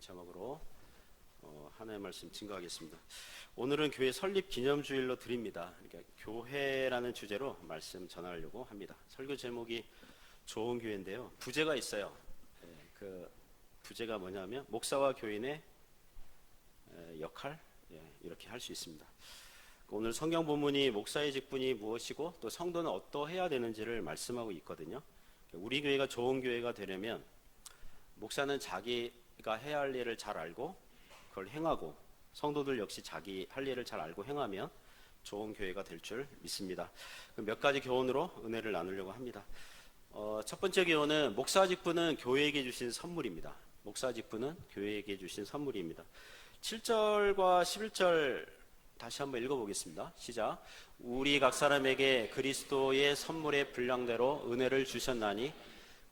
제목으로 하나의 말씀 증거하겠습니다. 오늘은 교회 설립 기념주일로 드립니다. 그러니까 교회라는 주제로 말씀 전하려고 합니다. 설교 제목이 좋은 교회인데요. 부제가 있어요. 그 부제가 뭐냐면 목사와 교인의 역할, 이렇게 할 수 있습니다. 오늘 성경 본문이 목사의 직분이 무엇이고 또 성도는 어떠해야 되는지를 말씀하고 있거든요. 우리 교회가 좋은 교회가 되려면 목사는 자기가 해야 할 일을 잘 알고 그걸 행하고, 성도들 역시 자기 할 일을 잘 알고 행하면 좋은 교회가 될 줄 믿습니다. 몇 가지 교훈으로 은혜를 나누려고 합니다. 첫 번째 교훈은 목사 직분은 교회에게 주신 선물입니다. 목사 직분은 교회에게 주신 선물입니다. 7절과 11절 다시 한번 읽어보겠습니다. 시작. 우리 각 사람에게 그리스도의 선물의 분량대로 은혜를 주셨나니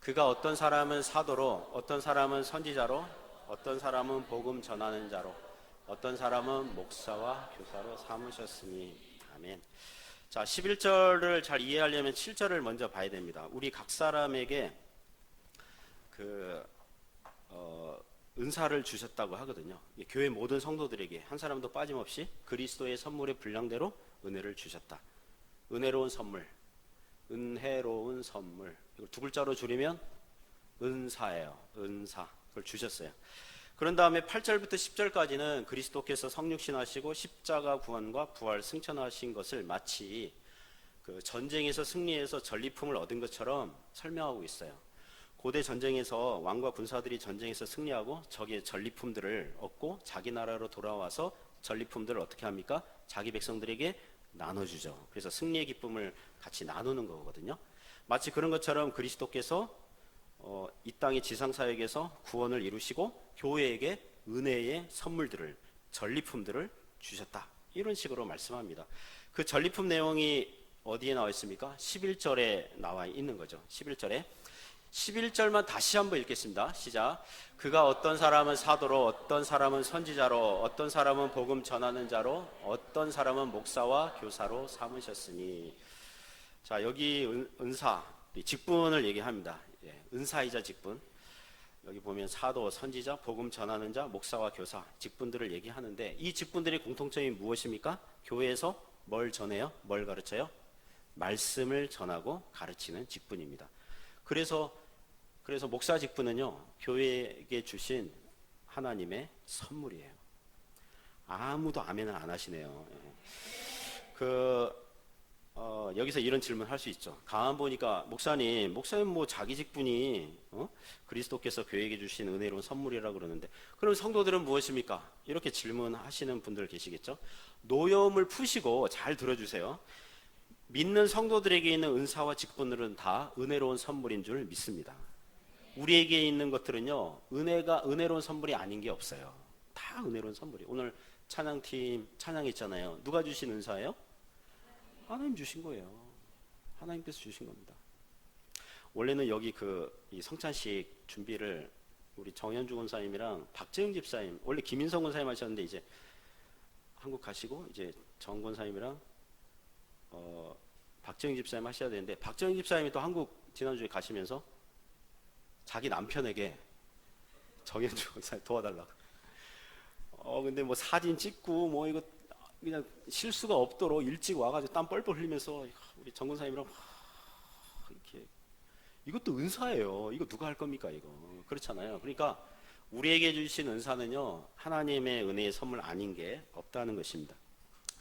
그가 어떤 사람은 사도로, 어떤 사람은 선지자로, 어떤 사람은 복음 전하는 자로, 어떤 사람은 목사와 교사로 삼으셨으니. 아멘. 자, 11절을 잘 이해하려면 7절을 먼저 봐야 됩니다. 우리 각 사람에게 은사를 주셨다고 하거든요. 교회 모든 성도들에게 한 사람도 빠짐없이 그리스도의 선물의 분량대로 은혜를 주셨다. 은혜로운 선물, 은혜로운 선물. 이걸 두 글자로 줄이면 은사예요. 은사. 그걸 주셨어요. 그런 다음에 8절부터 10절까지는 그리스도께서 성육신하시고 십자가 구원과 부활 승천하신 것을 마치 그 전쟁에서 승리해서 전리품을 얻은 것처럼 설명하고 있어요. 고대 전쟁에서 왕과 군사들이 전쟁에서 승리하고 적의 전리품들을 얻고 자기 나라로 돌아와서 전리품들을 어떻게 합니까? 자기 백성들에게 나눠주죠. 그래서 승리의 기쁨을 같이 나누는 거거든요. 마치 그런 것처럼 그리스도께서 이 땅의 지상사역에서 구원을 이루시고 교회에게 은혜의 선물들을, 전리품들을 주셨다. 이런 식으로 말씀합니다. 그 전리품 내용이 어디에 나와 있습니까? 11절에 나와 있는 거죠. 11절에 11절만 다시 한번 읽겠습니다. 시작. 그가 어떤 사람은 사도로, 어떤 사람은 선지자로, 어떤 사람은 복음 전하는 자로, 어떤 사람은 목사와 교사로 삼으셨으니. 자, 여기 은사, 직분을 얘기합니다. 은사이자 직분. 여기 보면 사도, 선지자, 복음 전하는 자, 목사와 교사, 직분들을 얘기하는데 이 직분들의 공통점이 무엇입니까? 교회에서 뭘 전해요? 뭘 가르쳐요? 말씀을 전하고 가르치는 직분입니다. 그래서 목사 직분은요, 교회에게 주신 하나님의 선물이에요. 아무도 아멘을 안 하시네요. 여기서 이런 질문 할 수 있죠. 가만 보니까 목사님 뭐 자기 직분이 그리스도께서 교회에게 주신 은혜로운 선물이라고 그러는데 그럼 성도들은 무엇입니까? 이렇게 질문하시는 분들 계시겠죠. 노여움을 푸시고 잘 들어주세요. 믿는 성도들에게 있는 은사와 직분들은 다 은혜로운 선물인 줄 믿습니다. 우리에게 있는 것들은요, 은혜로운 선물이 아닌 게 없어요. 다 은혜로운 선물이에요. 오늘 찬양팀 찬양했잖아요. 누가 주신 은사예요? 하나님 주신 거예요. 하나님께서 주신 겁니다. 원래는 여기 이 성찬식 준비를 우리 정현주 권사님이랑 박재영 집사님, 원래 김인성 권사님 하셨는데 이제 한국 가시고 이제 정 권사님이랑 박재영 집사님 하셔야 되는데 박재영 집사님이 또 한국 지난주에 가시면서 자기 남편에게 정현주 권사님 도와달라고. 근데 뭐 사진 찍고 뭐 이거 그냥 실수가 없도록 일찍 와가지고 땀 뻘뻘 흘리면서 우리 정 권사님이랑 이렇게, 이것도 은사예요. 이거 누가 할 겁니까? 이거 그렇잖아요. 그러니까 우리에게 주신 은사는요, 하나님의 은혜의 선물 아닌 게 없다는 것입니다.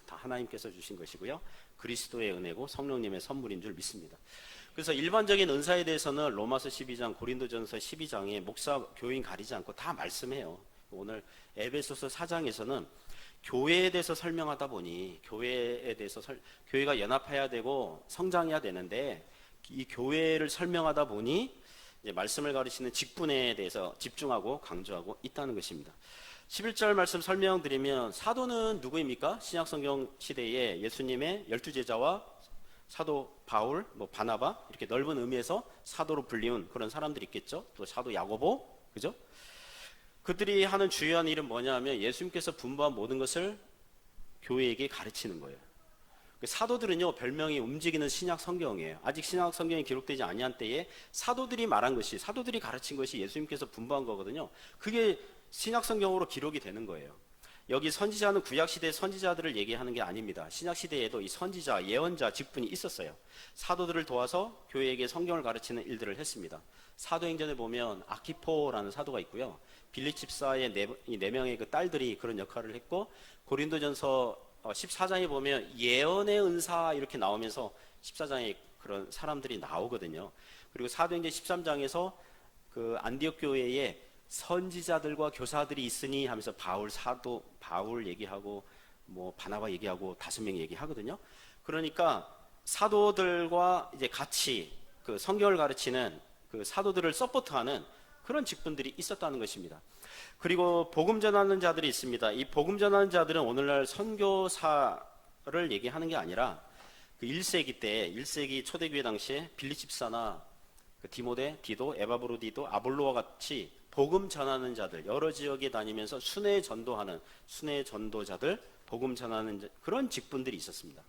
다 하나님께서 주신 것이고요, 그리스도의 은혜고 성령님의 선물인 줄 믿습니다. 그래서 일반적인 은사에 대해서는 로마서 12장, 고린도전서 12장에 목사, 교인 가리지 않고 다 말씀해요. 오늘 에베소서 4장에서는 교회에 대해서 설명하다 보니 교회에 대해서 교회가 연합해야 되고 성장해야 되는데 이 교회를 설명하다 보니 이제 말씀을 가르치는 직분에 대해서 집중하고 강조하고 있다는 것입니다. 11절 말씀 설명드리면 사도는 누구입니까? 신약성경 시대에 예수님의 12제자와 사도 바울, 바나바 이렇게 넓은 의미에서 사도로 불리운 그런 사람들이 있겠죠. 또 사도 야고보, 그죠? 그들이 하는 주요한 일은 뭐냐면 예수님께서 분부한 모든 것을 교회에게 가르치는 거예요. 사도들은요, 별명이 움직이는 신약 성경이에요. 아직 신약 성경이 기록되지 아니한 때에 사도들이 말한 것이, 사도들이 가르친 것이 예수님께서 분부한 거거든요. 그게 신약 성경으로 기록이 되는 거예요. 여기 선지자는 구약 시대 선지자들을 얘기하는 게 아닙니다. 신약 시대에도 이 선지자, 예언자 직분이 있었어요. 사도들을 도와서 교회에게 성경을 가르치는 일들을 했습니다. 사도행전에 보면 아키포라는 사도가 있고요. 빌립 집사의 네 명의 그 딸들이 그런 역할을 했고, 고린도전서 14장에 보면 예언의 은사 이렇게 나오면서 14장에 그런 사람들이 나오거든요. 그리고 사도행전 13장에서 그 안디옥 교회에 선지자들과 교사들이 있으니 하면서 바울 얘기하고 뭐 바나바 얘기하고 5명 얘기하거든요. 그러니까 사도들과 이제 같이 그 성경을 가르치는 그 사도들을 서포트하는 그런 직분들이 있었다는 것입니다. 그리고 복음 전하는 자들이 있습니다. 이 복음 전하는 자들은 오늘날 선교사를 얘기하는 게 아니라 그 1세기 초대교회 당시에 빌립 집사나 그 디모데, 디도, 에바브로디도, 아볼로와 같이 복음 전하는 자들, 여러 지역에 다니면서 순회 전도자들, 복음 전하는 그런 직분들이 있었습니다.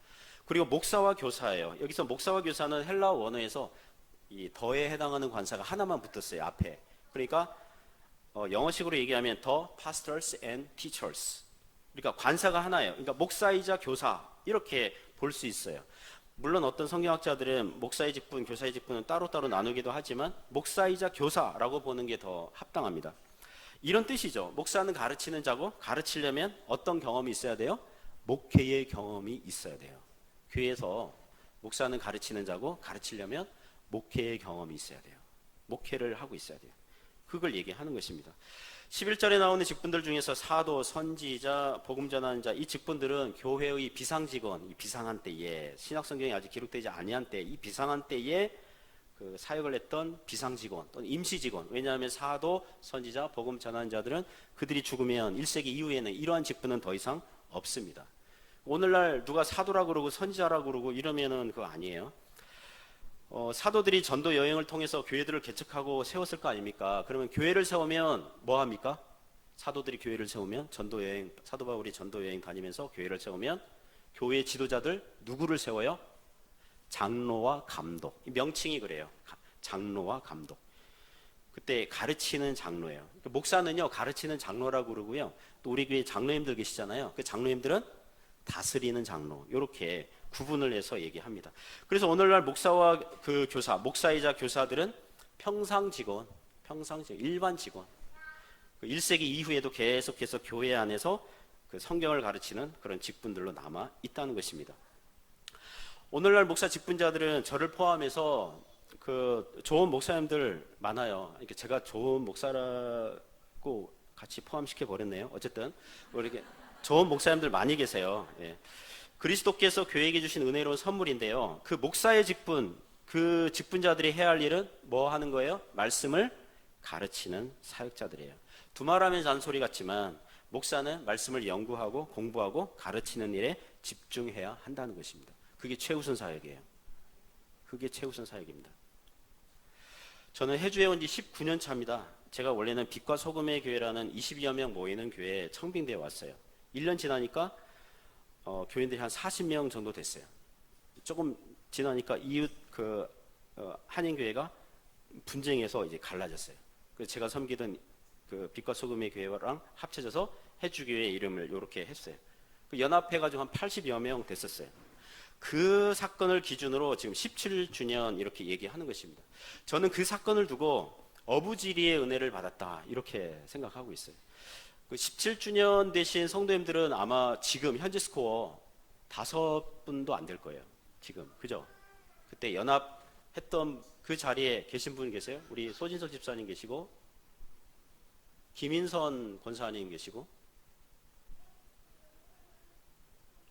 그리고 목사와 교사예요. 여기서 목사와 교사는 헬라어 원어에서 이 더에 해당하는 관사가 하나만 붙었어요, 앞에. 그러니까 영어식으로 얘기하면 the pastors and teachers. 그러니까 관사가 하나예요. 그러니까 목사이자 교사 이렇게 볼 수 있어요. 물론 어떤 성경학자들은 목사의 직분, 교사의 직분은 따로따로 나누기도 하지만 목사이자 교사라고 보는 게 더 합당합니다. 이런 뜻이죠. 목사는 가르치는 자고, 가르치려면 어떤 경험이 있어야 돼요? 목회의 경험이 있어야 돼요. 교회에서 목사는 가르치는 자고, 가르치려면 목회의 경험이 있어야 돼요. 목회를 하고 있어야 돼요. 그걸 얘기하는 것입니다. 11절에 나오는 직분들 중에서 사도, 선지자, 복음 전하는 자, 이 직분들은 교회의 비상직원, 이 비상한 때에, 신약 성경에 아직 기록되지 아니한 때, 이 비상한 때에 그 사역을 했던 비상직원 또는 임시직원. 왜냐하면 사도, 선지자, 복음 전하는 자들은 그들이 죽으면 1세기 이후에는 이러한 직분은 더 이상 없습니다. 오늘날 누가 사도라고 그러고 선지자라고 그러고 이러면은 그거 아니에요. 사도들이 전도 여행을 통해서 교회들을 개척하고 세웠을 거 아닙니까? 그러면 교회를 세우면 뭐 합니까? 사도들이 교회를 세우면 전도 여행, 사도 바울이 전도 여행 다니면서 교회를 세우면 교회 지도자들 누구를 세워요? 장로와 감독. 명칭이 그래요. 장로와 감독. 그때 가르치는 장로예요. 목사는요, 가르치는 장로라고 그러고요. 또 우리 교회 장로님들 계시잖아요. 그 장로님들은 다스리는 장로. 이렇게 구분을 해서 얘기합니다. 그래서 오늘날 목사와 그 교사, 목사이자 교사들은 평상 직원, 일반 직원. 1세기 이후에도 계속해서 교회 안에서 그 성경을 가르치는 그런 직분들로 남아 있다는 것입니다. 오늘날 목사 직분자들은 저를 포함해서 그 좋은 목사님들 많아요. 그러니까 제가 좋은 목사라고 같이 포함시켜 버렸네요. 어쨌든 이렇게 좋은 목사님들 많이 계세요. 예. 그리스도께서 교회에게 주신 은혜로운 선물인데요. 그 목사의 직분, 그 직분자들이 해야 할 일은 뭐 하는 거예요? 말씀을 가르치는 사역자들이에요. 두말하면 잔소리 같지만 목사는 말씀을 연구하고 공부하고 가르치는 일에 집중해야 한다는 것입니다. 그게 최우선 사역이에요. 그게 최우선 사역입니다. 저는 해주에 온 지 19년 차입니다. 제가 원래는 빛과 소금의 교회라는 22여 명 모이는 교회에 청빙대에 왔어요. 1년 지나니까 교인들이 한 40명 정도 됐어요. 조금 지나니까 이웃 한인교회가 분쟁해서 이제 갈라졌어요. 그래서 제가 섬기던 그 빛과 소금의 교회랑 합쳐져서 해주교회 이름을 이렇게 했어요. 연합해가지고 한 80여 명 됐었어요. 그 사건을 기준으로 지금 17주년 이렇게 얘기하는 것입니다. 저는 그 사건을 두고 어부지리의 은혜를 받았다 이렇게 생각하고 있어요. 그 17주년 되신 성도님들은 아마 지금 현재 스코어 5분도 안 될 거예요. 지금 그죠? 그때 연합했던 그 자리에 계신 분 계세요? 우리 소진석 집사님 계시고 김인선 권사님 계시고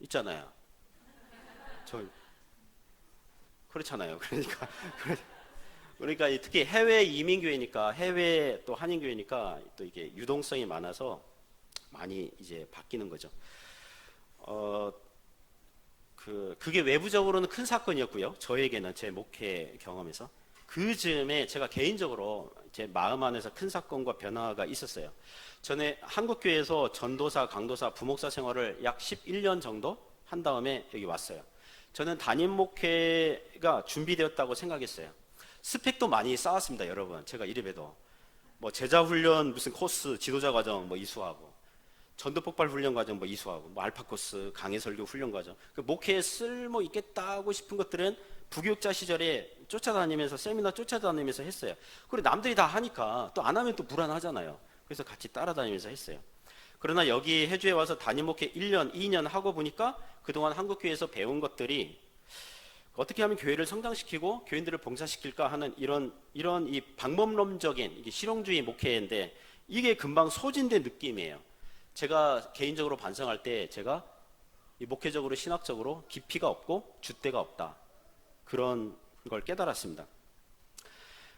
있잖아요. 저 그렇잖아요. 그러니까 특히 해외 이민교회니까 해외 또 한인교회니까 또 이게 유동성이 많아서 많이 이제 바뀌는 거죠. 그게 외부적으로는 큰 사건이었고요. 저에게는 제 목회 경험에서 그 즈음에 제가 개인적으로 제 마음 안에서 큰 사건과 변화가 있었어요. 전에 한국교회에서 전도사, 강도사, 부목사 생활을 약 11년 정도 한 다음에 여기 왔어요. 저는 담임 목회가 준비되었다고 생각했어요. 스펙도 많이 쌓았습니다, 여러분. 제가 이래봬도 뭐 제자 훈련 무슨 코스 지도자 과정 뭐 이수하고 전도 폭발 훈련 과정 뭐 이수하고 뭐 알파 코스 강해 설교 훈련 과정 그 목회에 쓸모 있겠다고 싶은 것들은 부교육자 시절에 쫓아다니면서 세미나 쫓아다니면서 했어요. 그리고 남들이 다 하니까 또 안 하면 또 불안하잖아요. 그래서 같이 따라다니면서 했어요. 그러나 여기 해주에 와서 담임 목회 1년, 2년 하고 보니까 그동안 한국교회에서 배운 것들이 어떻게 하면 교회를 성장시키고 교인들을 봉사시킬까 하는 이런 이 방법론적인 이게 실용주의 목회인데 이게 금방 소진된 느낌이에요. 제가 개인적으로 반성할 때 제가 이 목회적으로 신학적으로 깊이가 없고 줏대가 없다. 그런 걸 깨달았습니다.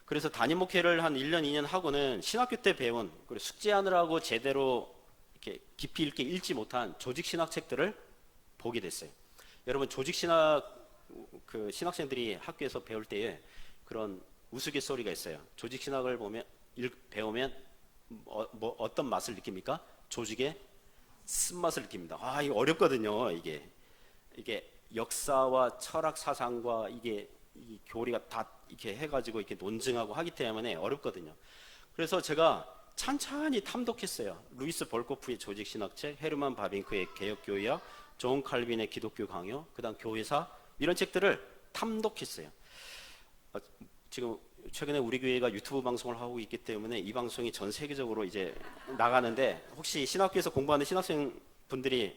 그래서 담임 목회를 한 1년, 2년 하고는 신학교 때 배운 그리고 숙제하느라고 제대로 이렇게 깊이 있게 읽지 못한 조직신학 책들을 보게 됐어요. 여러분 조직신학 그 신학생들이 학교에서 배울 때에 그런 우스갯소리가 있어요. 조직신학을 배우면 어떤 맛을 느낍니까? 조직의 쓴맛을 느낍니다. 아, 이거 어렵거든요. 이게 역사와 철학 사상과 이 교리가 다 이렇게 해가지고 이렇게 논증하고 하기 때문에 어렵거든요. 그래서 제가 찬찬히 탐독했어요. 루이스 볼코프의 조직신학책, 헤르만 바빙크의 개혁교회학, 존 칼빈의 기독교 강요, 그다음 교회사 이런 책들을 탐독했어요. 지금 최근에 우리 교회가 유튜브 방송을 하고 있기 때문에 이 방송이 전 세계적으로 이제 나가는데 혹시 신학교에서 공부하는 신학생 분들이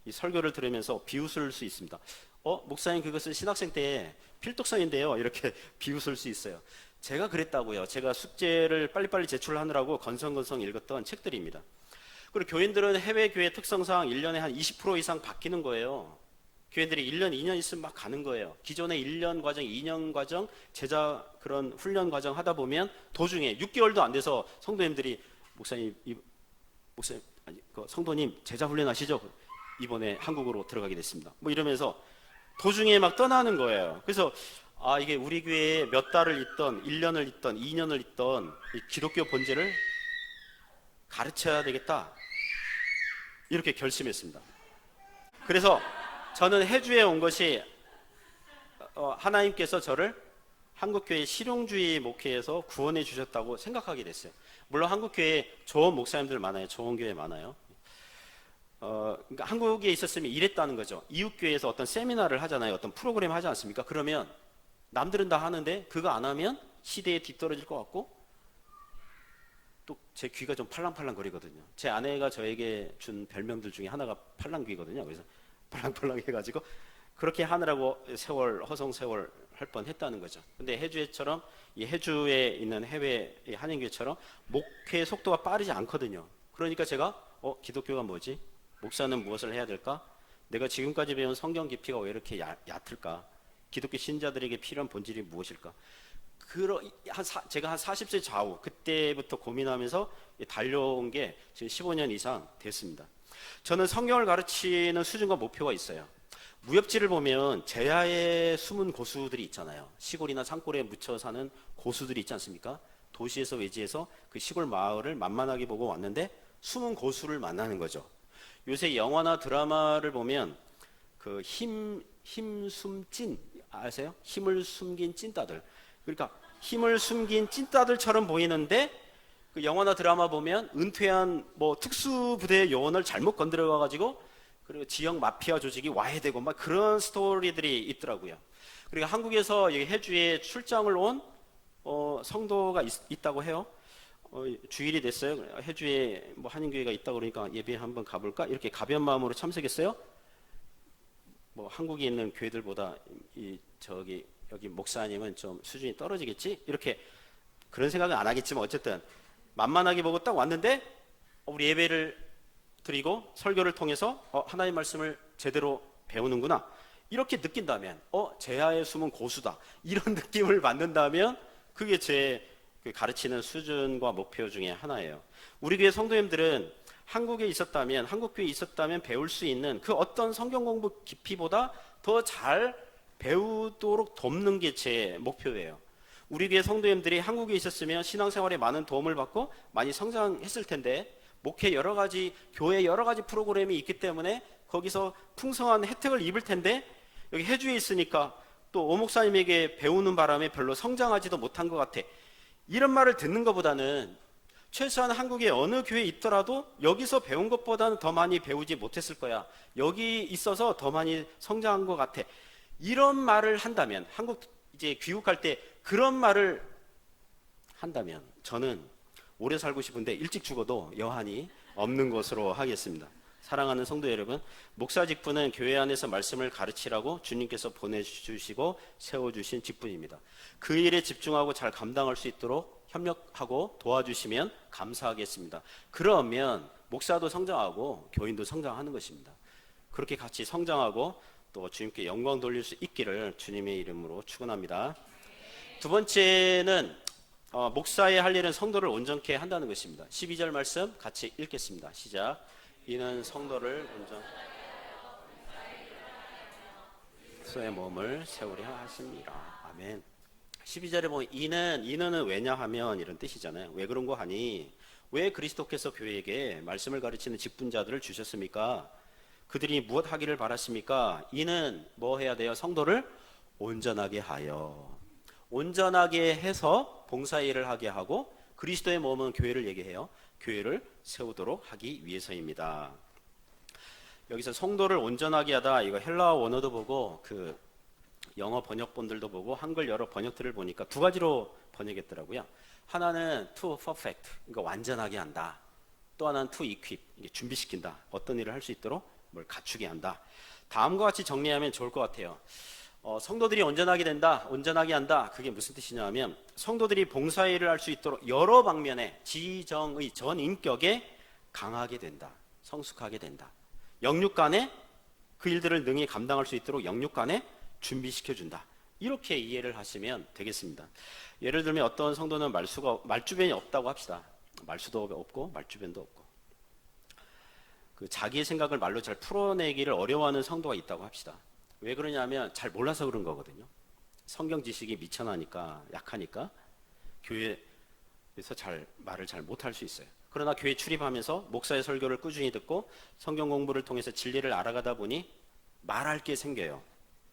이 설교를 들으면서 비웃을 수 있습니다. 목사님 그것은 신학생 때 필독서인데요. 이렇게 비웃을 수 있어요. 제가 그랬다고요. 제가 숙제를 빨리빨리 제출하느라고 건성건성 읽었던 책들입니다. 그리고 교인들은 해외 교회 특성상 1년에 한 20% 이상 바뀌는 거예요. 교인들이 1년, 2년 있으면 막 가는 거예요. 기존에 1년 과정, 2년 과정, 제자 그런 훈련 과정 하다 보면 도중에 6개월도 안 돼서 성도님들이 목사님, 성도님 제자 훈련하시죠? 이번에 한국으로 들어가게 됐습니다. 뭐 이러면서 도중에 막 떠나는 거예요. 그래서 이게 우리 교회에 몇 달을 있던 1년을 있던 2년을 있던 이 기독교 본질을 가르쳐야 되겠다. 이렇게 결심했습니다. 그래서 저는 해주에 온 것이 하나님께서 저를 한국교회 실용주의 목회에서 구원해 주셨다고 생각하게 됐어요. 물론 한국교회에 좋은 목사님들 많아요. 좋은 교회 많아요. 그러니까 한국에 있었으면 이랬다는 거죠. 이웃교회에서 어떤 세미나를 하잖아요. 어떤 프로그램 하지 않습니까? 그러면 남들은 다 하는데 그거 안 하면 시대에 뒤떨어질 것 같고 또 제 귀가 좀 팔랑팔랑 거리거든요. 제 아내가 저에게 준 별명들 중에 하나가 팔랑귀거든요. 그래서 팔랑팔랑 해가지고 그렇게 하느라고 허송 세월 할 뻔했다는 거죠. 근데 해주회처럼 이 해주에 있는 해외 한인교회처럼 목회 속도가 빠르지 않거든요. 그러니까 제가 기독교가 뭐지? 목사는 무엇을 해야 될까? 내가 지금까지 배운 성경 깊이가 왜 이렇게 얕을까? 기독교 신자들에게 필요한 본질이 무엇일까? 제가 한 40세 좌우 그때부터 고민하면서 달려온 게 지금 15년 이상 됐습니다. 저는 성경을 가르치는 수준과 목표가 있어요. 무협지를 보면 제야의 숨은 고수들이 있잖아요. 시골이나 산골에 묻혀 사는 고수들이 있지 않습니까? 도시에서 외지에서 그 시골 마을을 만만하게 보고 왔는데 숨은 고수를 만나는 거죠. 요새 영화나 드라마를 보면 그 힘숨찐 아세요? 힘을 숨긴 찐따들. 그러니까 힘을 숨긴 찐따들처럼 보이는데 그 영화나 드라마 보면 은퇴한 뭐 특수부대 요원을 잘못 건드려 가지고 그리고 지역 마피아 조직이 와해되고 막 그런 스토리들이 있더라고요. 그리고 한국에서 해주에 출장을 온 성도가 있다고 해요. 주일이 됐어요. 해주에 뭐 한인교회가 있다고 그러니까 예배 한번 가볼까? 이렇게 가벼운 마음으로 참석했어요. 뭐 한국에 있는 교회들보다 여기 목사님은 좀 수준이 떨어지겠지? 이렇게 그런 생각은 안 하겠지만 어쨌든 만만하게 보고 딱 왔는데 우리 예배를 드리고 설교를 통해서 하나님 말씀을 제대로 배우는구나 이렇게 느낀다면 제야의 숨은 고수다 이런 느낌을 받는다면 그게 제 가르치는 수준과 목표 중에 하나예요. 우리 교회 성도님들은 한국에 있었다면 한국교회에 있었다면 배울 수 있는 그 어떤 성경 공부 깊이보다 더 잘 배우도록 돕는 게 제 목표예요. 우리 교회 성도님들이 한국에 있었으면 신앙생활에 많은 도움을 받고 많이 성장했을 텐데 목회 여러 가지 교회 여러 가지 프로그램이 있기 때문에 거기서 풍성한 혜택을 입을 텐데 여기 해주에 있으니까 또 오 목사님에게 배우는 바람에 별로 성장하지도 못한 것 같아. 이런 말을 듣는 것보다는 최소한 한국의 어느 교회에 있더라도 여기서 배운 것보다는 더 많이 배우지 못했을 거야. 여기 있어서 더 많이 성장한 것 같아. 이런 말을 한다면, 한국 이제 귀국할 때 그런 말을 한다면 저는 오래 살고 싶은데 일찍 죽어도 여한이 없는 것으로 하겠습니다. 사랑하는 성도 여러분, 목사 직분은 교회 안에서 말씀을 가르치라고 주님께서 보내주시고 세워주신 직분입니다. 그 일에 집중하고 잘 감당할 수 있도록 협력하고 도와주시면 감사하겠습니다. 그러면 목사도 성장하고 교인도 성장하는 것입니다. 그렇게 같이 성장하고 또 주님께 영광 돌릴 수 있기를 주님의 이름으로 축원합니다. 두 번째는 목사의 할 일은 성도를 온전케 한다는 것입니다. 12절 말씀 같이 읽겠습니다. 시작. 이는 성도를 그리스도의 몸을 세우려 하십니다. 아멘. 12절에 보면 이는 왜냐하면 이런 뜻이잖아요. 왜 그런 거 하니? 왜 그리스도께서 교회에게 말씀을 가르치는 직분자들을 주셨습니까? 그들이 무엇 하기를 바랐습니까? 이는 뭐 해야 돼요? 성도를 온전하게 하여, 온전하게 해서 봉사일을 하게 하고, 그리스도의 몸은 교회를 얘기해요. 교회를 세우도록 하기 위해서입니다. 여기서 성도를 온전하게 하다, 이거 헬라어 원어도 보고 그 영어 번역본들도 보고 한글 여러 번역들을 보니까 두 가지로 번역했더라고요. 하나는 to perfect, 그러니까 완전하게 한다. 또 하나는 to equip, 이게 준비시킨다. 어떤 일을 할 수 있도록 뭘 갖추게 한다. 다음과 같이 정리하면 좋을 것 같아요. 성도들이 온전하게 된다, 온전하게 한다. 그게 무슨 뜻이냐 하면 성도들이 봉사일을 할 수 있도록 여러 방면에 지정의 전 인격에 강하게 된다, 성숙하게 된다. 영육간에 그 일들을 능히 감당할 수 있도록 영육간에 준비시켜준다. 이렇게 이해를 하시면 되겠습니다. 예를 들면 어떤 성도는 말주변이 없다고 합시다. 말수도 없고 말주변도 없고, 그 자기의 생각을 말로 잘 풀어내기를 어려워하는 성도가 있다고 합시다. 왜 그러냐면 잘 몰라서 그런 거거든요. 성경 지식이 미천하니까, 약하니까 교회에서 말을 잘 못할 수 있어요. 그러나 교회 출입하면서 목사의 설교를 꾸준히 듣고 성경 공부를 통해서 진리를 알아가다 보니 말할 게 생겨요.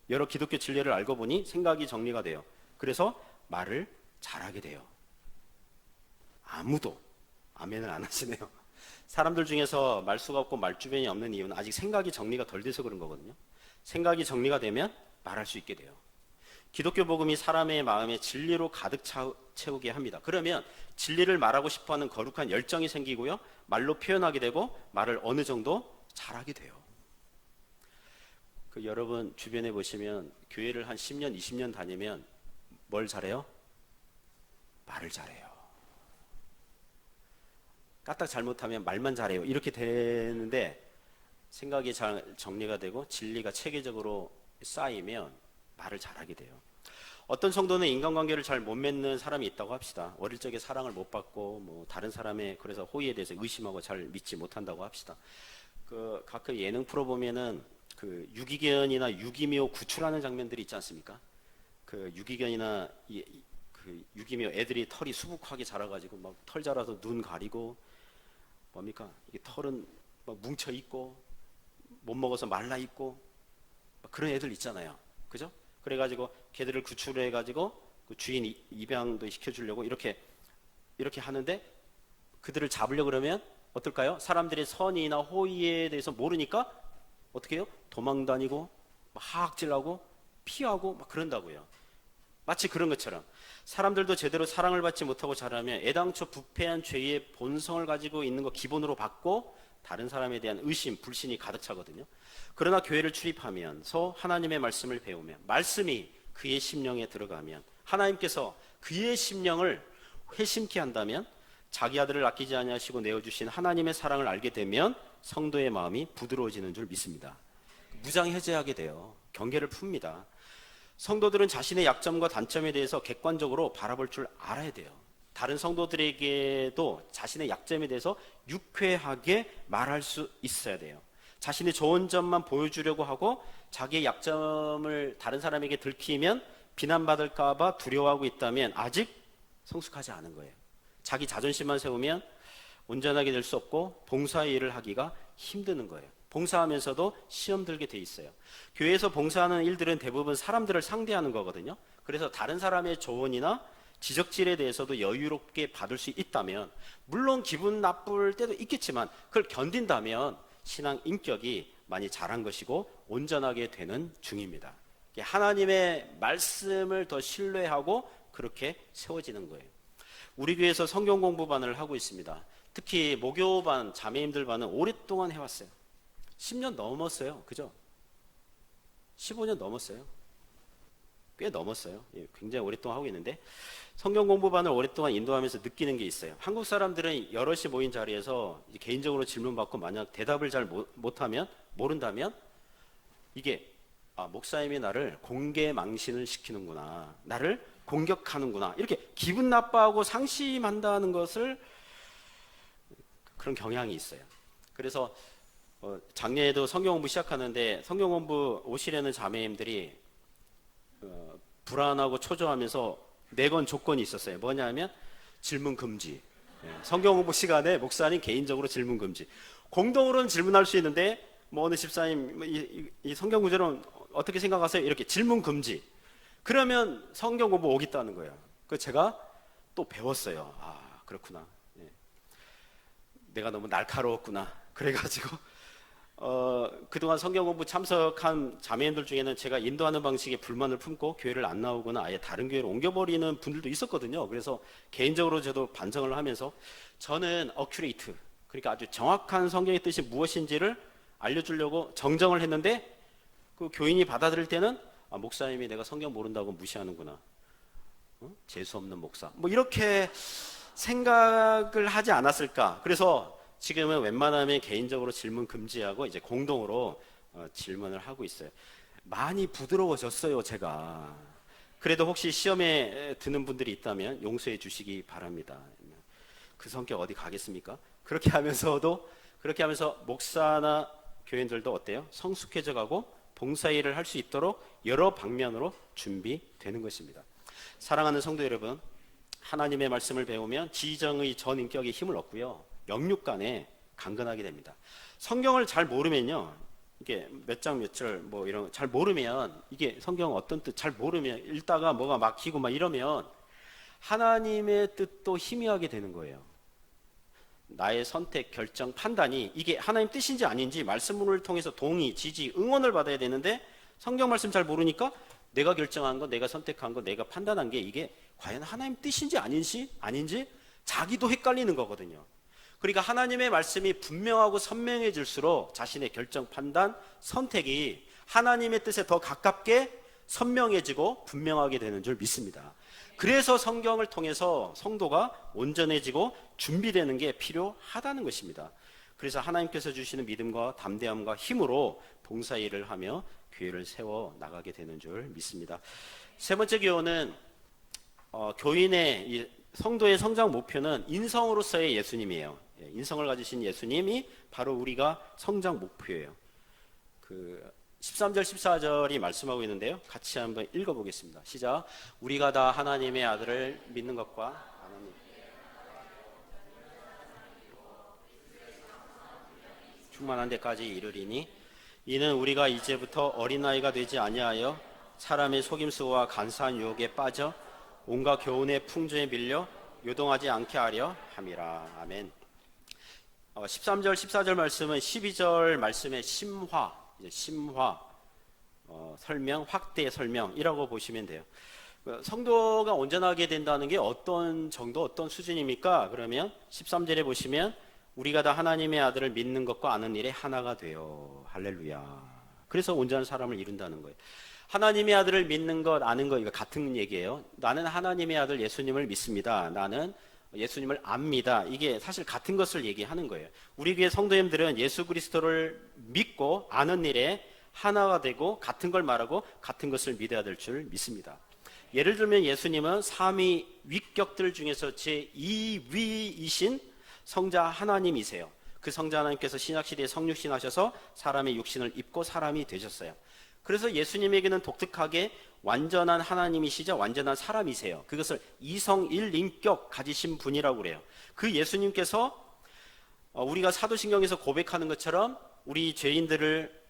여러 기독교 진리를 알고 보니 생각이 정리가 돼요. 그래서 말을 잘하게 돼요. 아무도 아멘을 안 하시네요. 사람들 중에서 말수가 없고 말주변이 없는 이유는 아직 생각이 정리가 덜 돼서 그런 거거든요. 생각이 정리가 되면 말할 수 있게 돼요. 기독교 복음이 사람의 마음에 진리로 가득 채우게 합니다. 그러면 진리를 말하고 싶어하는 거룩한 열정이 생기고요, 말로 표현하게 되고 말을 어느 정도 잘하게 돼요. 여러분 주변에 보시면 교회를 한 10년, 20년 다니면 뭘 잘해요? 말을 잘해요. 까딱 잘못하면 말만 잘해요. 이렇게 되는데 생각이 잘 정리가 되고 진리가 체계적으로 쌓이면 말을 잘하게 돼요. 어떤 성도는 인간관계를 잘 못 맺는 사람이 있다고 합시다. 어릴 적에 사랑을 못 받고 다른 사람의 그래서 호의에 대해서 의심하고 잘 믿지 못한다고 합시다. 가끔 예능 프로 보면은 그 유기견이나 유기묘 구출하는 장면들이 있지 않습니까? 그 유기견이나 그 유기묘 애들이 털이 수북하게 자라가지고 막 털 자라서 눈 가리고 뭡니까? 이게 털은 막 뭉쳐 있고 못 먹어서 말라 있고 그런 애들 있잖아요. 그죠? 그래가지고 걔들을 구출해가지고 그 주인 입양도 시켜주려고 이렇게 하는데 그들을 잡으려고 그러면 어떨까요? 사람들의 선의나 호의에 대해서 모르니까 어떻게 해요? 도망다니고 하악질하고 피하고 막 그런다고요. 마치 그런 것처럼 사람들도 제대로 사랑을 받지 못하고 자라면 애당초 부패한 죄의 본성을 가지고 있는 거 기본으로 받고 다른 사람에 대한 의심, 불신이 가득 차거든요. 그러나 교회를 출입하면서 하나님의 말씀을 배우면, 말씀이 그의 심령에 들어가면, 하나님께서 그의 심령을 회심케 한다면, 자기 아들을 아끼지 아니하시고 내어주신 하나님의 사랑을 알게 되면 성도의 마음이 부드러워지는 줄 믿습니다. 무장해제하게 돼요. 경계를 풉니다. 성도들은 자신의 약점과 단점에 대해서 객관적으로 바라볼 줄 알아야 돼요. 다른 성도들에게도 자신의 약점에 대해서 유쾌하게 말할 수 있어야 돼요. 자신의 좋은 점만 보여주려고 하고 자기의 약점을 다른 사람에게 들키면 비난받을까 봐 두려워하고 있다면 아직 성숙하지 않은 거예요. 자기 자존심만 세우면 온전하게 될 수 없고 봉사의 일을 하기가 힘드는 거예요. 봉사하면서도 시험 들게 돼 있어요. 교회에서 봉사하는 일들은 대부분 사람들을 상대하는 거거든요. 그래서 다른 사람의 조언이나 지적질에 대해서도 여유롭게 받을 수 있다면, 물론 기분 나쁠 때도 있겠지만 그걸 견딘다면 신앙 인격이 많이 자란 것이고 온전하게 되는 중입니다. 하나님의 말씀을 더 신뢰하고 그렇게 세워지는 거예요. 우리 교회에서 성경 공부반을 하고 있습니다. 특히 목요반, 자매님들 반은 오랫동안 해왔어요. 10년 넘었어요. 그죠? 15년 넘었어요. 꽤 넘었어요. 굉장히 오랫동안 하고 있는데, 성경 공부반을 오랫동안 인도하면서 느끼는 게 있어요. 한국 사람들은 여럿이 모인 자리에서 개인적으로 질문받고 만약 대답을 잘 못하면, 모른다면 이게 목사님이 나를 공개 망신을 시키는구나, 나를 공격하는구나, 이렇게 기분 나빠하고 상심한다는 것을, 그런 경향이 있어요. 그래서 작년에도 성경 공부 시작하는데 성경 공부 오시려는 자매님들이 불안하고 초조하면서 내건 조건이 있었어요. 뭐냐면 질문 금지. 성경 공부 시간에 목사님 개인적으로 질문 금지. 공동으로는 질문할 수 있는데 뭐 어느 집사님 이 성경 구절은 어떻게 생각하세요? 이렇게 질문 금지. 그러면 성경 공부 오겠다는 거예요. 그 제가 또 배웠어요. 아, 그렇구나. 내가 너무 날카로웠구나. 그래가지고 그동안 성경 공부 참석한 자매님들 중에는 제가 인도하는 방식에 불만을 품고 교회를 안 나오거나 아예 다른 교회로 옮겨버리는 분들도 있었거든요. 그래서 개인적으로 저도 반성을 하면서 저는 어큐레이트, 그러니까 아주 정확한 성경의 뜻이 무엇인지를 알려주려고 정정을 했는데, 그 교인이 받아들일 때는 목사님이 내가 성경 모른다고 무시하는구나, 재수없는 목사, 뭐 이렇게 생각을 하지 않았을까. 그래서 지금은 웬만하면 개인적으로 질문 금지하고 이제 공동으로 질문을 하고 있어요. 많이 부드러워졌어요, 제가. 그래도 혹시 시험에 드는 분들이 있다면 용서해 주시기 바랍니다. 그 성격 어디 가겠습니까? 그렇게 하면서 목사나 교인들도 어때요? 성숙해져 가고 봉사일을 할 수 있도록 여러 방면으로 준비되는 것입니다. 사랑하는 성도 여러분, 하나님의 말씀을 배우면 지정의 전인격의 힘을 얻고요, 영육간에 강건하게 됩니다. 성경을 잘 모르면요, 이게 몇 장 몇 절 뭐 이런 거 잘 모르면, 이게 성경 어떤 뜻 잘 모르면 읽다가 뭐가 막히고 막 이러면 하나님의 뜻도 희미하게 되는 거예요. 나의 선택, 결정, 판단이 이게 하나님 뜻인지 아닌지 말씀을 통해서 동의, 지지, 응원을 받아야 되는데 성경 말씀 잘 모르니까 내가 결정한 거, 내가 선택한 거, 내가 판단한 게 이게 과연 하나님 뜻인지 아닌지 자기도 헷갈리는 거거든요. 그러니까 하나님의 말씀이 분명하고 선명해질수록 자신의 결정, 판단, 선택이 하나님의 뜻에 더 가깝게 선명해지고 분명하게 되는 줄 믿습니다. 그래서 성경을 통해서 성도가 온전해지고 준비되는 게 필요하다는 것입니다. 그래서 하나님께서 주시는 믿음과 담대함과 힘으로 봉사일을 하며 교회를 세워 나가게 되는 줄 믿습니다. 세 번째 교훈은 교인의 이 성도의 성장 목표는 인성으로서의 예수님이에요. 인성을 가지신 예수님이 바로 우리가 성장 목표예요. 13절 14절이 말씀하고 있는데요, 같이 한번 읽어보겠습니다. 시작. 우리가 다 하나님의 아들을 믿는 것과 하나님 충만한 데까지 이르리니 이는 우리가 이제부터 어린아이가 되지 아니하여 사람의 속임수와 간사한 유혹에 빠져 온갖 교훈의 풍조에 밀려 요동하지 않게 하려 함이라. 아멘. 13절 14절 말씀은 12절 말씀의 심화 설명, 확대 설명이라고 보시면 돼요. 성도가 온전하게 된다는 게 어떤 정도, 어떤 수준입니까? 그러면 13절에 보시면 우리가 다 하나님의 아들을 믿는 것과 아는 일에 하나가 돼요. 할렐루야. 그래서 온전한 사람을 이룬다는 거예요. 하나님의 아들을 믿는 것, 아는 것, 이거 같은 얘기예요. 나는 하나님의 아들 예수님을 믿습니다. 나는 예수님을 압니다. 이게 사실 같은 것을 얘기하는 거예요. 우리 교회 성도님들은 예수 그리스도를 믿고 아는 일에 하나가 되고 같은 걸 말하고 같은 것을 믿어야 될 줄 믿습니다. 예를 들면 예수님은 삼위 위격들 중에서 제2위이신 성자 하나님이세요. 그 성자 하나님께서 신약시대에 성육신하셔서 사람의 육신을 입고 사람이 되셨어요. 그래서 예수님에게는 독특하게 완전한 하나님이시자 완전한 사람이세요. 그것을 이성일인격 가지신 분이라고 그래요. 그 예수님께서 우리가 사도신경에서 고백하는 것처럼 우리 죄인들을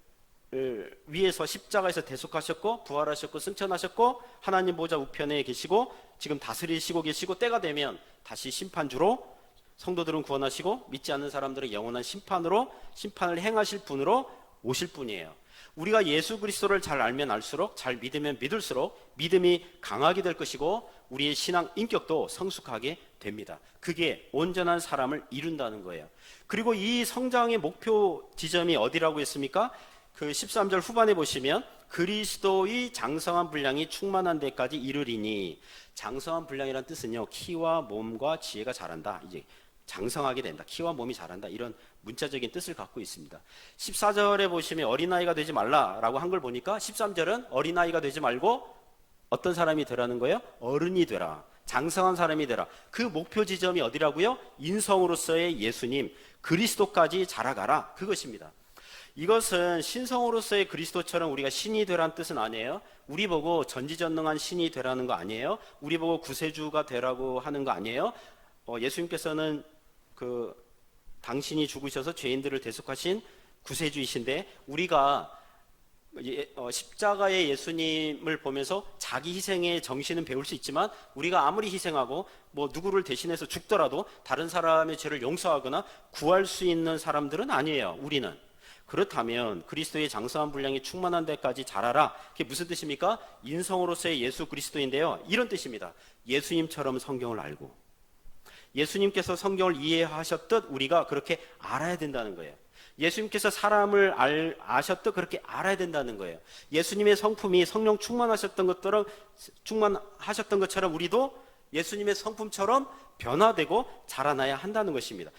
위에서 십자가에서 대속하셨고 부활하셨고 승천하셨고 하나님 보좌 우편에 계시고 지금 다스리시고 계시고 때가 되면 다시 심판주로 성도들은 구원하시고 믿지 않는 사람들은 영원한 심판으로 심판을 행하실 분으로 오실 분이에요. 우리가 예수 그리스도를 잘 알면 알수록 잘 믿으면 믿을수록 믿음이 강하게 될 것이고 우리의 신앙 인격도 성숙하게 됩니다. 그게 온전한 사람을 이룬다는 거예요. 그리고 이 성장의 목표 지점이 어디라고 했습니까? 그 13절 후반에 보시면 그리스도의 장성한 분량이 충만한 데까지 이르리니, 장성한 분량이란 뜻은요, 키와 몸과 지혜가 자란다, 이제 장성하게 된다, 키와 몸이 자란다, 이런 문자적인 뜻을 갖고 있습니다. 14절에 보시면 어린아이가 되지 말라라고 한 걸 보니까 13절은 어린아이가 되지 말고 어떤 사람이 되라는 거예요? 어른이 되라, 장성한 사람이 되라. 그 목표 지점이 어디라고요? 인성으로서의 예수님 그리스도까지 자라가라, 그것입니다. 이것은 신성으로서의 그리스도처럼 우리가 신이 되라는 뜻은 아니에요. 우리 보고 전지전능한 신이 되라는 거 아니에요. 우리 보고 구세주가 되라고 하는 거 아니에요. 예수님께서는 당신이 죽으셔서 죄인들을 대속하신 구세주이신데, 우리가 십자가의 예수님을 보면서 자기 희생의 정신은 배울 수 있지만, 우리가 아무리 희생하고 누구를 대신해서 죽더라도 다른 사람의 죄를 용서하거나 구할 수 있는 사람들은 아니에요, 우리는. 그렇다면 그리스도의 장성한 분량이 충만한 데까지 자라라, 그게 무슨 뜻입니까? 인성으로서의 예수 그리스도인데요, 이런 뜻입니다. 예수님처럼 성경을 알고 예수님께서 성경을 이해하셨듯 우리가 그렇게 알아야 된다는 거예요. 예수님께서 사람을 아셨듯 그렇게 알아야 된다는 거예요. 예수님의 성품이 성령 충만하셨던 것처럼 우리도 예수님의 성품처럼 변화되고 자라나야 한다는 것입니다.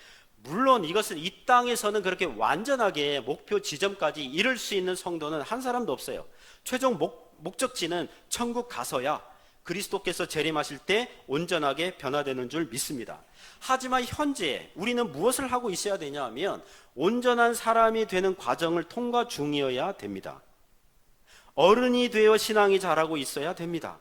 물론 이것은 이 땅에서는 그렇게 완전하게 목표 지점까지 이룰 수 있는 성도는 한 사람도 없어요. 최종 목적지는 천국 가서야 그리스도께서 재림하실 때 온전하게 변화되는 줄 믿습니다. 하지만 현재 우리는 무엇을 하고 있어야 되냐 하면, 온전한 사람이 되는 과정을 통과 중이어야 됩니다. 어른이 되어 신앙이 자라고 있어야 됩니다.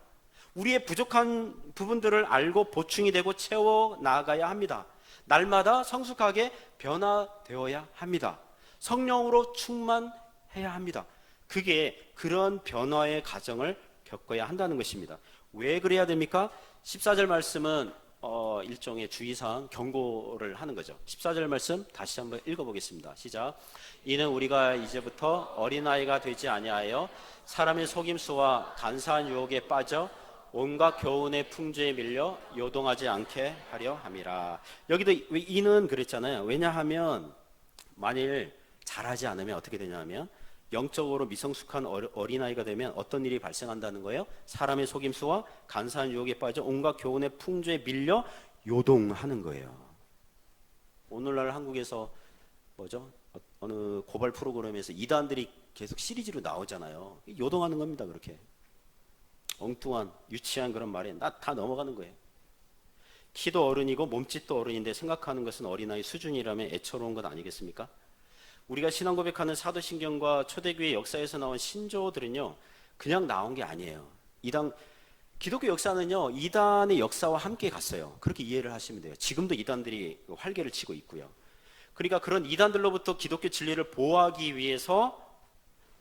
우리의 부족한 부분들을 알고 보충이 되고 채워 나가야 합니다. 날마다 성숙하게 변화되어야 합니다. 성령으로 충만해야 합니다. 그게 그런 변화의 과정을 겪어야 한다는 것입니다. 왜 그래야 됩니까? 14절 말씀은 일종의 주의사항, 경고를 하는 거죠. 14절 말씀 다시 한번 읽어보겠습니다. 시작. 이는 우리가 이제부터 어린아이가 되지 아니하여 사람의 속임수와 간사한 유혹에 빠져 온갖 교훈의 풍조에 밀려 요동하지 않게 하려 함이라. 여기도 왜 이는 그랬잖아요. 왜냐하면 만일 잘하지 않으면 어떻게 되냐면, 영적으로 미성숙한 어린아이가 되면 어떤 일이 발생한다는 거예요? 사람의 속임수와 간사한 유혹에 빠져 온갖 교훈의 풍조에 밀려 요동하는 거예요. 오늘날 한국에서 어느 고발 프로그램에서 이단들이 계속 시리즈로 나오잖아요. 요동하는 겁니다. 그렇게 엉뚱한 유치한 그런 말에 다 넘어가는 거예요. 키도 어른이고 몸짓도 어른인데 생각하는 것은 어린아이 수준이라면 애처로운 것 아니겠습니까? 우리가 신앙 고백하는 사도신경과 초대교회 역사에서 나온 신조들은요, 그냥 나온 게 아니에요. 기독교 역사는요, 이단의 역사와 함께 갔어요. 그렇게 이해를 하시면 돼요. 지금도 이단들이 활개를 치고 있고요. 그러니까 그런 이단들로부터 기독교 진리를 보호하기 위해서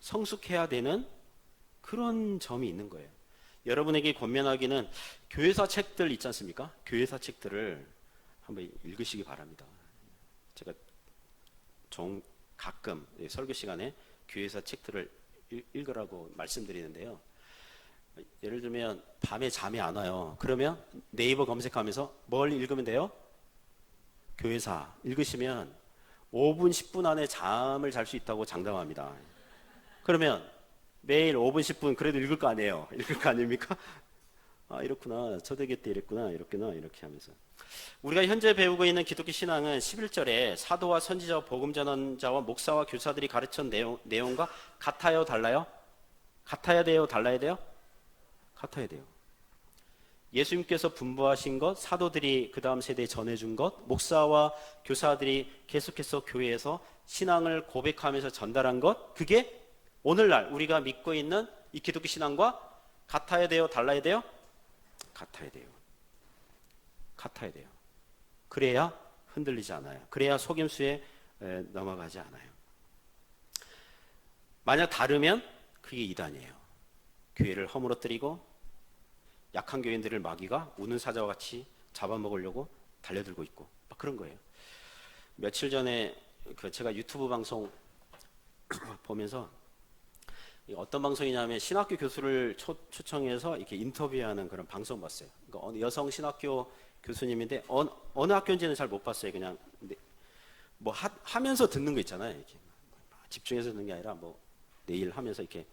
성숙해야 되는 그런 점이 있는 거예요. 여러분에게 권면하기는 교회사 책들 있지 않습니까? 교회사 책들을 한번 읽으시기 바랍니다. 제가 가끔 설교 시간에 교회사 책들을 읽으라고 말씀드리는데요, 예를 들면 밤에 잠이 안 와요. 그러면 네이버 검색하면서 뭘 읽으면 돼요? 교회사 읽으시면 5분 10분 안에 잠을 잘 수 있다고 장담합니다. 그러면 매일 5분 10분 그래도 읽을 거 아니에요. 읽을 거 아닙니까? 아, 이렇구나, 초대교 때 이랬구나, 이렇게 하면서 우리가 현재 배우고 있는 기독교 신앙은 11절에 사도와 선지자와 복음 전환자와 목사와 교사들이 가르친 내용과 같아요, 달라요? 같아야 돼요, 달라야 돼요? 같아야 돼요. 예수님께서 분부하신 것, 사도들이 그 다음 세대에 전해준 것, 목사와 교사들이 계속해서 교회에서 신앙을 고백하면서 전달한 것, 그게 오늘날 우리가 믿고 있는 이 기독교 신앙과 같아야 돼요, 달라야 돼요? 같아야 돼요. 같아야 돼요. 그래야 흔들리지 않아요. 그래야 속임수에 넘어가지 않아요. 만약 다르면 그게 이단이에요. 교회를 허물어뜨리고 약한 교인들을 마귀가 우는 사자와 같이 잡아먹으려고 달려들고 있고 막 그런 거예요. 며칠 전에 제가 유튜브 방송 보면서 어떤 방송이냐면 신학교 교수를 초청해서 이렇게 인터뷰하는 그런 방송 봤어요. 그러니까 어느 여성 신학교 교수님인데 어느 학교인지는 잘 못 봤어요. 그냥 근데 뭐 하면서 듣는 거 있잖아요. 이렇게 집중해서 듣는 게 아니라 뭐 내일 하면서 이렇게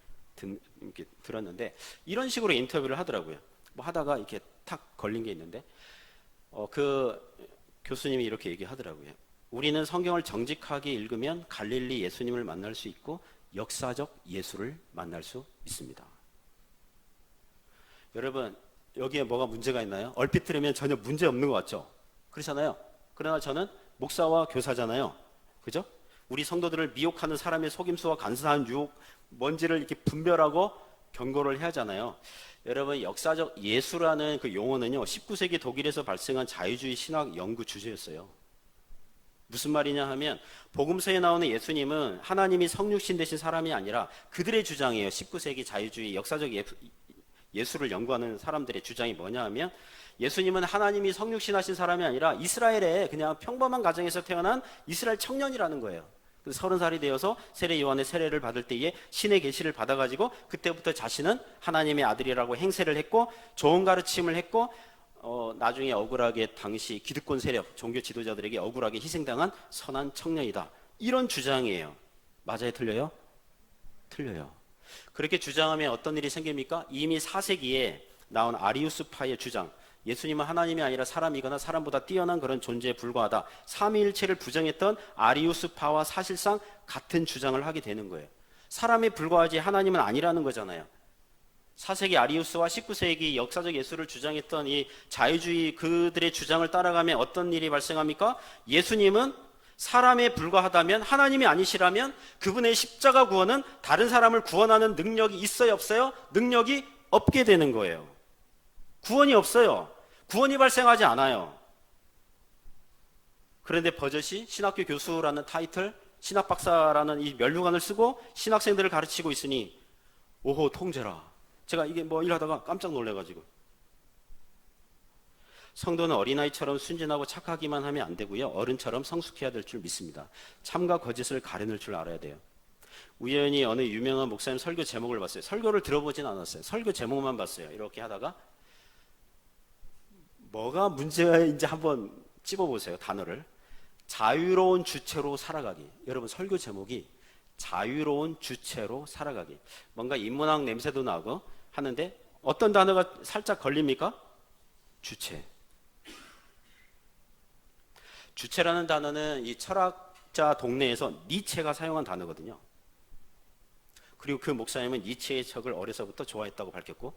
들었는데 이런 식으로 인터뷰를 하더라고요. 뭐 하다가 이렇게 탁 걸린 게 있는데 그 교수님이 이렇게 얘기하더라고요. 우리는 성경을 정직하게 읽으면 갈릴리 예수님을 만날 수 있고 역사적 예수를 만날 수 있습니다. 여러분 여기에 뭐가 문제가 있나요? 얼핏 들으면 전혀 문제 없는 것 같죠? 그렇잖아요. 그러나 저는 목사와 교사잖아요. 그죠? 우리 성도들을 미혹하는 사람의 속임수와 간사한 유혹 뭔지를 이렇게 분별하고 경고를 해야 하잖아요. 여러분 역사적 예수라는 그 용어는요 19세기 독일에서 발생한 자유주의 신학 연구 주제였어요. 무슨 말이냐 하면 복음서에 나오는 예수님은 하나님이 성육신 되신 사람이 아니라 그들의 주장이에요. 19세기 자유주의 역사적 예수를 연구하는 사람들의 주장이 뭐냐 하면 예수님은 하나님이 성육신 하신 사람이 아니라 이스라엘의 그냥 평범한 가정에서 태어난 이스라엘 청년이라는 거예요. 30살이 되어서 세례 요한의 세례를 받을 때에 신의 계시를 받아가지고 그때부터 자신은 하나님의 아들이라고 행세를 했고 좋은 가르침을 했고 나중에 억울하게 당시 기득권 세력 종교 지도자들에게 억울하게 희생당한 선한 청년이다. 이런 주장이에요. 맞아요? 틀려요? 틀려요. 그렇게 주장하면 어떤 일이 생깁니까? 이미 4세기에 나온 아리우스파의 주장, 예수님은 하나님이 아니라 사람이거나 사람보다 뛰어난 그런 존재에 불과하다. 삼위일체를 부정했던 아리우스파와 사실상 같은 주장을 하게 되는 거예요. 사람에 불과하지 하나님은 아니라는 거잖아요. 4세기 아리우스와 19세기 역사적 예수를 주장했던 이 자유주의 그들의 주장을 따라가면 어떤 일이 발생합니까? 예수님은 사람에 불과하다면 하나님이 아니시라면 그분의 십자가 구원은 다른 사람을 구원하는 능력이 있어요 없어요? 능력이 없게 되는 거예요. 구원이 없어요. 구원이 발생하지 않아요. 그런데 버젓이 신학교 교수라는 타이틀, 신학박사라는 이 면류관을 쓰고 신학생들을 가르치고 있으니 오호 통제라. 제가 이게 뭐 일하다가 깜짝 놀래가지고 성도는 어린아이처럼 순진하고 착하기만 하면 안 되고요. 어른처럼 성숙해야 될 줄 믿습니다. 참과 거짓을 가려낼 줄 알아야 돼요. 우연히 어느 유명한 목사님 설교 제목을 봤어요. 설교를 들어보진 않았어요. 설교 제목만 봤어요. 이렇게 하다가 뭐가 문제인지 한번 찝어보세요. 단어를. 자유로운 주체로 살아가기. 여러분 설교 제목이 자유로운 주체로 살아가기. 뭔가 인문학 냄새도 나고 하는데 어떤 단어가 살짝 걸립니까? 주체. 주체라는 단어는 이 철학자 동네에서 니체가 사용한 단어거든요. 그리고 그 목사님은 니체의 책을 어려서부터 좋아했다고 밝혔고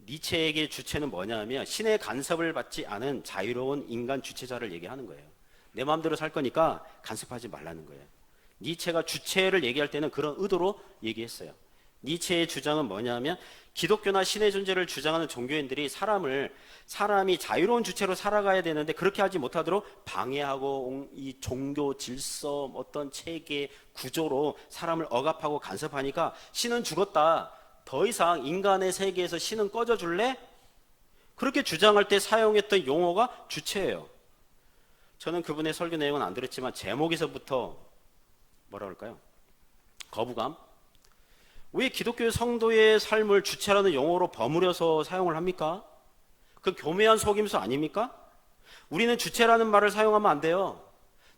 니체에게 주체는 뭐냐 하면 신의 간섭을 받지 않은 자유로운 인간 주체자를 얘기하는 거예요. 내 마음대로 살 거니까 간섭하지 말라는 거예요. 니체가 주체를 얘기할 때는 그런 의도로 얘기했어요. 니체의 주장은 뭐냐 하면 기독교나 신의 존재를 주장하는 종교인들이 사람이 자유로운 주체로 살아가야 되는데 그렇게 하지 못하도록 방해하고 이 종교 질서 어떤 체계 구조로 사람을 억압하고 간섭하니까 신은 죽었다. 더 이상 인간의 세계에서 신은 꺼져 줄래? 그렇게 주장할 때 사용했던 용어가 주체예요. 저는 그분의 설교 내용은 안 들었지만 제목에서부터 뭐라 그럴까요? 거부감? 왜 기독교 성도의 삶을 주체라는 용어로 버무려서 사용을 합니까? 그 교묘한 속임수 아닙니까? 우리는 주체라는 말을 사용하면 안 돼요.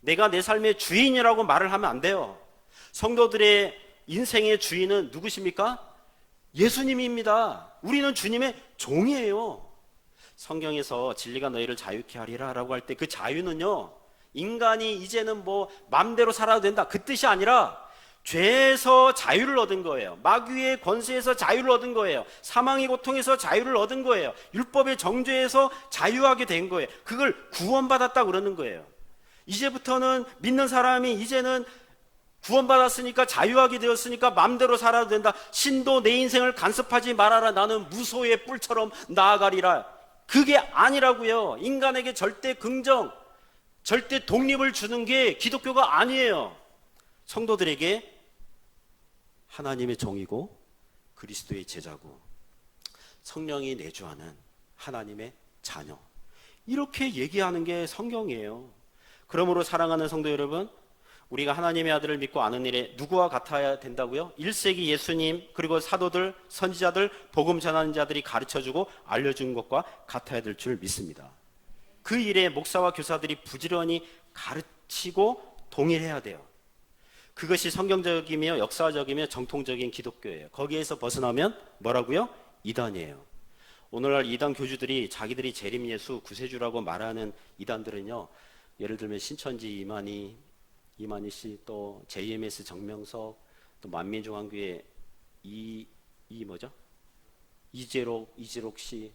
내가 내 삶의 주인이라고 말을 하면 안 돼요. 성도들의 인생의 주인은 누구십니까? 예수님입니다. 우리는 주님의 종이에요. 성경에서 진리가 너희를 자유케 하리라 라고 할 때 그 자유는요, 인간이 이제는 뭐 마음대로 살아도 된다 그 뜻이 아니라 죄에서 자유를 얻은 거예요. 마귀의 권세에서 자유를 얻은 거예요. 사망의 고통에서 자유를 얻은 거예요. 율법의 정죄에서 자유하게 된 거예요. 그걸 구원받았다 그러는 거예요. 이제부터는 믿는 사람이 이제는 구원받았으니까 자유하게 되었으니까 마음대로 살아도 된다. 신도 내 인생을 간섭하지 말아라. 나는 무소의 뿔처럼 나아가리라. 그게 아니라고요. 인간에게 절대 긍정, 절대 독립을 주는 게 기독교가 아니에요. 성도들에게 하나님의 종이고 그리스도의 제자고 성령이 내주하는 하나님의 자녀, 이렇게 얘기하는 게 성경이에요. 그러므로 사랑하는 성도 여러분, 우리가 하나님의 아들을 믿고 아는 일에 누구와 같아야 된다고요? 1세기 예수님 그리고 사도들, 선지자들, 복음 전하는 자들이 가르쳐주고 알려준 것과 같아야 될 줄 믿습니다. 그 일에 목사와 교사들이 부지런히 가르치고 동일해야 돼요. 그것이 성경적이며 역사적이며 정통적인 기독교예요. 거기에서 벗어나면 뭐라고요? 이단이에요. 오늘날 이단 교주들이 자기들이 재림예수 구세주라고 말하는 이단들은요, 예를 들면 신천지 이만희 씨, 또 JMS 정명석, 또 만민중앙교회 이재록 씨,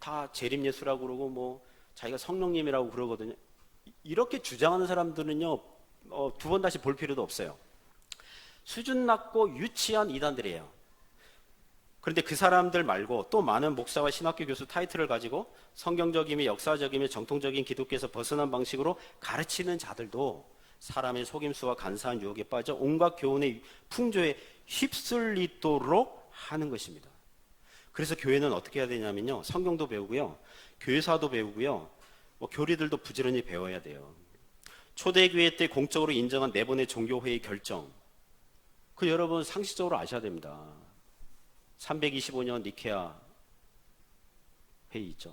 다 재림예수라고 그러고 뭐 자기가 성령님이라고 그러거든요. 이렇게 주장하는 사람들은요, 두 번 다시 볼 필요도 없어요. 수준 낮고 유치한 이단들이에요. 그런데 그 사람들 말고 또 많은 목사와 신학교 교수 타이틀을 가지고 성경적이며 역사적이며 정통적인 기독교에서 벗어난 방식으로 가르치는 자들도 사람의 속임수와 간사한 유혹에 빠져 온갖 교훈의 풍조에 휩쓸리도록 하는 것입니다. 그래서 교회는 어떻게 해야 되냐면요, 성경도 배우고요, 교회사도 배우고요, 교리들도 부지런히 배워야 돼요. 초대교회 때 공적으로 인정한 네 번의 종교회의 결정, 그 여러분 상식적으로 아셔야 됩니다. 325년 니케아 회의 있죠.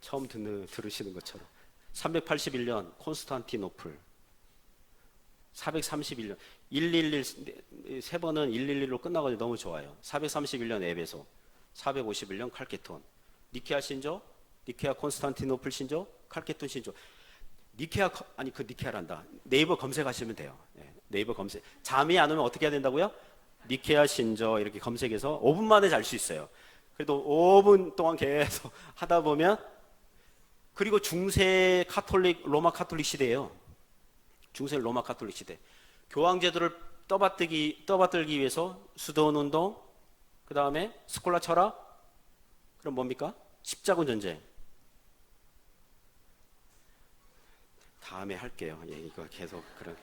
처음 들으시는 것처럼. 381년 콘스탄티노플, 431년 111, 세 번은 111로 끝나가지고 너무 좋아요. 431년 에베소, 451년 칼케톤. 니케아 신조, 니케아 콘스탄티노플 신조, 칼케톤 신조. 니케아란다. 네이버 검색하시면 돼요. 네이버 검색. 잠이 안 오면 어떻게 해야 된다고요? 니케아 신조 이렇게 검색해서 5분 만에 잘 수 있어요. 그래도 5분 동안 계속 하다 보면, 그리고 중세 로마 카톨릭 시대예요. 중세 로마 카톨릭 시대. 교황제도를 떠받들기 위해서 수도원 운동, 그 다음에 스콜라 철학, 그럼 뭡니까? 십자군 전쟁. 다음에 할게요. 이거 계속 그런.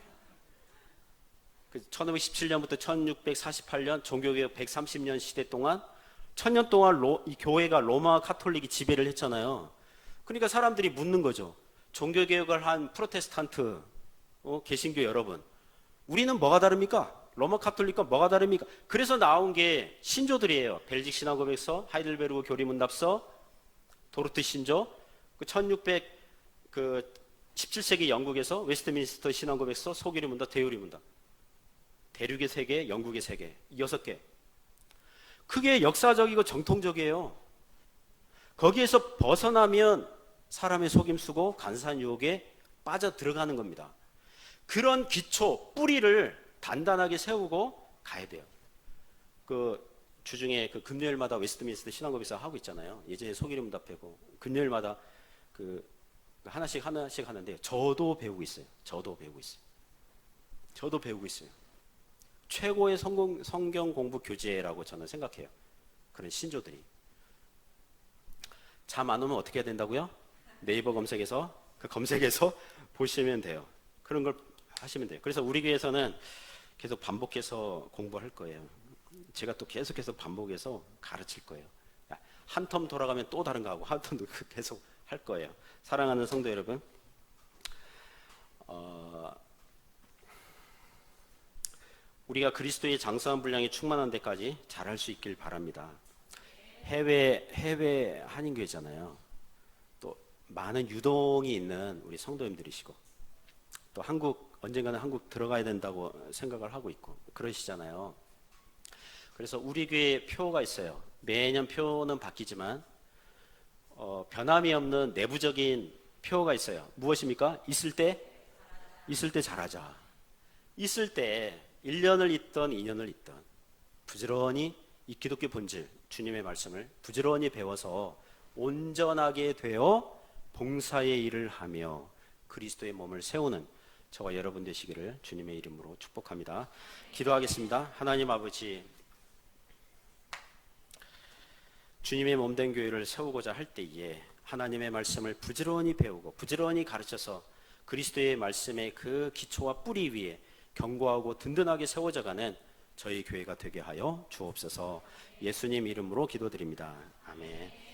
1517년부터 1648년 종교개혁 130년 시대 동안 1000년 동안 이 교회가 로마 카톨릭이 지배를 했잖아요. 그러니까 사람들이 묻는 거죠. 종교개혁을 한 프로테스탄트, 개신교 여러분, 우리는 뭐가 다릅니까? 로마 카톨릭과 뭐가 다릅니까? 그래서 나온 게 신조들이에요. 벨직 신앙고백서, 하이델베르그 교리문답서, 도르트 신조, 17세기 영국에서 웨스트민스터 신앙고백서, 소규리문답, 대유리문답. 대륙의 세 개, 영국의 세 개, 6개. 그게 역사적이고 정통적이에요. 거기에서 벗어나면 사람의 속임수고 간사한 유혹에 빠져 들어가는 겁니다. 그런 기초, 뿌리를 단단하게 세우고 가야 돼요. 주중에 금요일마다 웨스트민스터 신앙고백서 하고 있잖아요. 예전에 소규리문답하고 금요일마다 하나씩 하는데 저도 배우고 있어요. 최고의 성경 공부 교재라고 저는 생각해요. 그런 신조들이. 잠 안 오면 어떻게 해야 된다고요? 네이버 검색해서 보시면 돼요. 그런 걸 하시면 돼요. 그래서 우리 교회에서는 계속 반복해서 공부할 거예요. 제가 또 계속해서 반복해서 가르칠 거예요. 한 텀 돌아가면 또 다른 거 하고 한 텀도 계속 할 거예요. 사랑하는 성도 여러분, 우리가 그리스도의 장성한 분량이 충만한 데까지 잘할 수 있길 바랍니다. 해외 한인교회잖아요. 또 많은 유동이 있는 우리 성도님들이시고, 또 언젠가는 한국 들어가야 된다고 생각을 하고 있고 그러시잖아요. 그래서 우리 교회 표가 있어요. 매년 표는 바뀌지만 변함이 없는 내부적인 표가 있어요. 무엇입니까? 있을 때 잘하자. 있을 때 1년을 있던 2년을 있던 부지런히 이 기독교 본질, 주님의 말씀을 부지런히 배워서 온전하게 되어 봉사의 일을 하며 그리스도의 몸을 세우는 저와 여러분 되시기를 주님의 이름으로 축복합니다. 기도하겠습니다. 하나님 아버지, 주님의 몸된 교회를 세우고자 할 때에 하나님의 말씀을 부지런히 배우고 부지런히 가르쳐서 그리스도의 말씀의 그 기초와 뿌리 위에 견고하고 든든하게 세워져가는 저희 교회가 되게 하여 주옵소서. 예수님 이름으로 기도드립니다. 아멘.